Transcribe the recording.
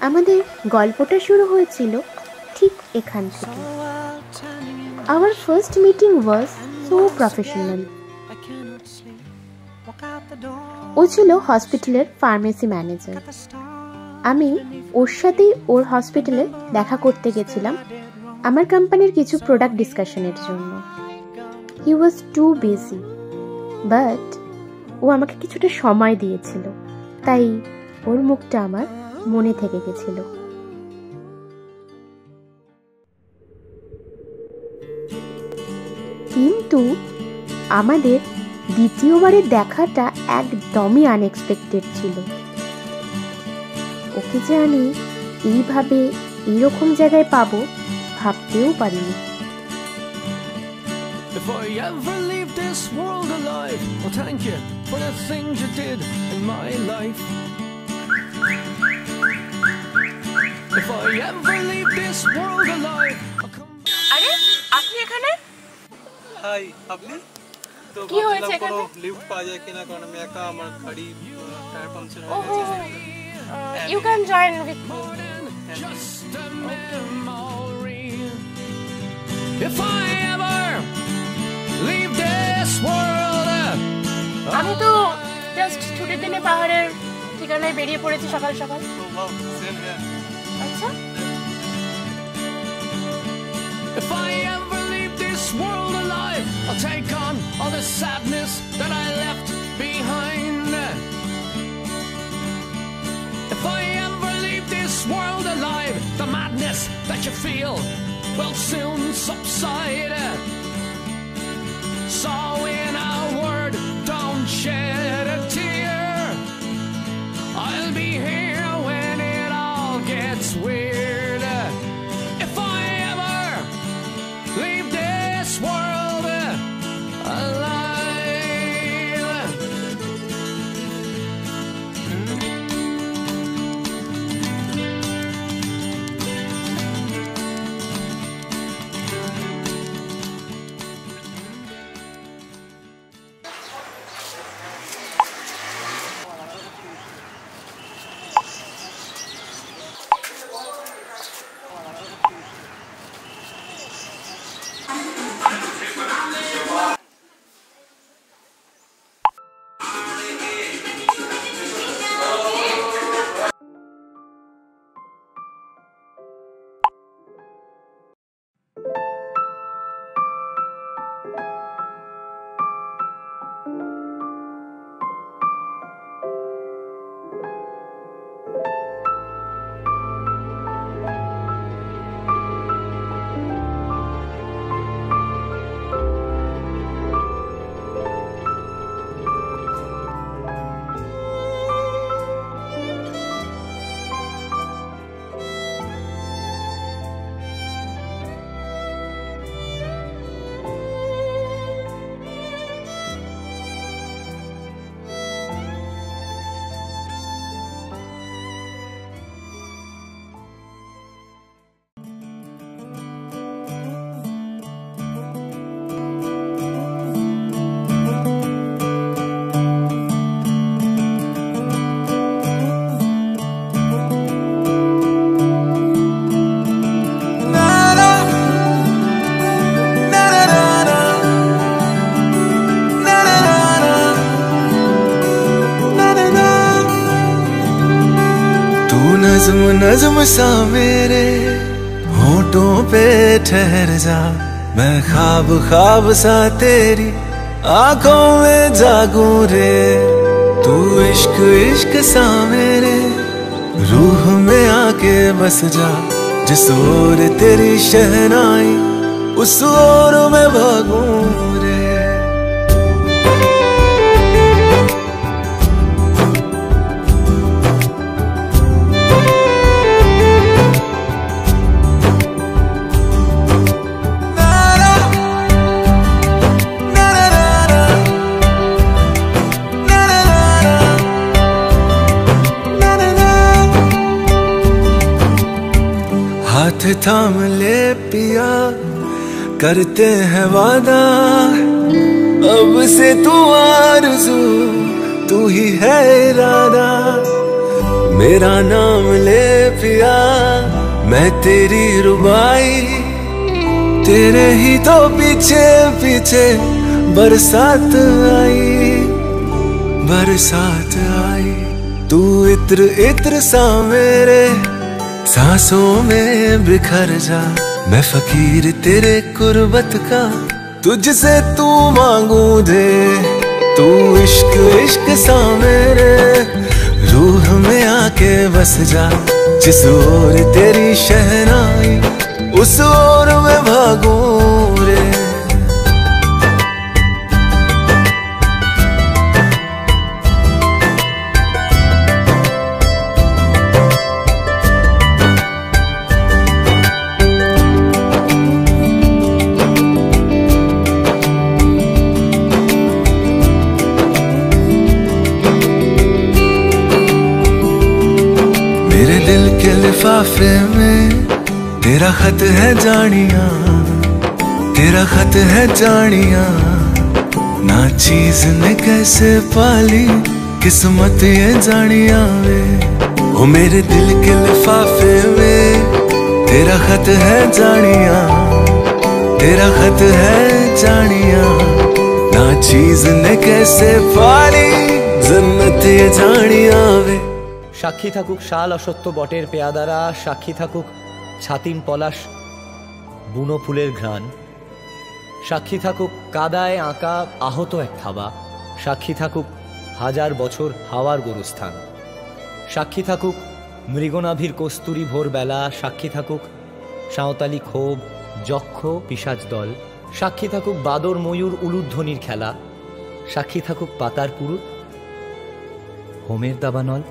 আমাদের গল্পটা শুরু হয়েছিল ঠিক এখান থেকে। Our first meeting was so professional. ও ছিল হসপিটালের ফার্মেসি ম্যানেজার। আমি ওর সাথেই ওর হসপিটালে দেখা করতে গেছিলাম আমার কোম্পানির কিছু প্রোডাক্ট ডিসকাশনের জন্য। হি ওয়াজ টু বিজি, বাট ও আমাকে কিছুটা সময় দিয়েছিল, তাই ওর মুখটা আমার মনে থেকে গেছিল। কিন্তু আমাদের দ্বিতীয়বারের দেখাটা একদমই আনএক্সপেক্টেড ছিল। ওকে যে আমি এইভাবে এইরকম জায়গায় পাবো ভাবতেও পারিনি। If I ever leave this world alive, well, thank you for the things you did in my life. If I ever leave this world alive, I'll come back. আরে আপনি এখানে? হাই, আপনি? তো কি হয়েছে এখানে? কোনো লিফট পাওয়া যায় কিনা, কারণ আমি একা, আমার গাড়ি টায়ার পাংচার হয়ে গেছে। You can join with me. Just a memory. If I ever leave this world, আমি তো জাস্ট ছুটির দিনে পাহাড়ের ঠিকানায় বেরিয়ে পড়েছি সকাল সকাল। তো ওয়াও, সেম হিয়ার। আচ্ছা, if I ever leave this world alive, I'll take on all the sadness that I left behind. If I ever leave this world alive, the madness that you feel will soon subside. So in a word, don't shed a tear. I'll be here when it all gets weird. If I ever leave this world alive. नज़्म नज़्म सा मेरे होठों पे ठहर जा, मैं ख्वाब ख्वाब सा तेरी आंखों में जागूं रे। तू इश्क इश्क सा मेरे रूह में आके बस जा, जिस ओर तेरी शहनाई उस ओर में भागूं रे। हाथ थाम ले पिया, करते हैं वादा, अब से तू आरज़ू तू ही है इरादा। मेरा नाम ले पिया, मैं तेरी रुबाई, तेरे ही तो पीछे पीछे बरसात आई, बरसात आई। तू इत्र इत्र सा मेरे सांसों में बिखर जा, मैं फकीर तेरे कुर्बत का, तुझसे तू मांगू दे। तू इश्क इश्क सा मेरे रूह में आके बस जा, जिस ओर तेरी शहनाई उस ओर मैं भागूं रे। मेरे दिल के लिफाफे में तेरा खत है जानिया, तेरा खत है जानिया। ना चीज ने कैसे पाली किस्मत ये जानिया वे। ओ मेरे दिल के लिफाफे में तेरा खत है जानिया, तेरा खत है जानिया। ना चीज ने कैसे पाली जन्नत ये जानिया वे। সাক্ষী থাকুক শাল অসত্য বটের পেয়াদারা, সাক্ষী থাকুক ছাতিম পলাশ বুনো ফুলের ঘ্রাণ, সাক্ষী থাকুক কাদায় আঁকা আহত এক থাবা, সাক্ষী থাকুক হাজার বছর হাওয়ার গোরস্থান, সাক্ষী থাকুক মৃগনাভির কস্তুরী ভোরবেলা, সাক্ষী থাকুক সাঁওতালি ক্ষোভ যক্ষ পিশাচ দল, সাক্ষী থাকুক বাদর ময়ূর উলুধ্বনির খেলা, সাক্ষী থাকুক পাতার পুরুত হোমের দাবানল।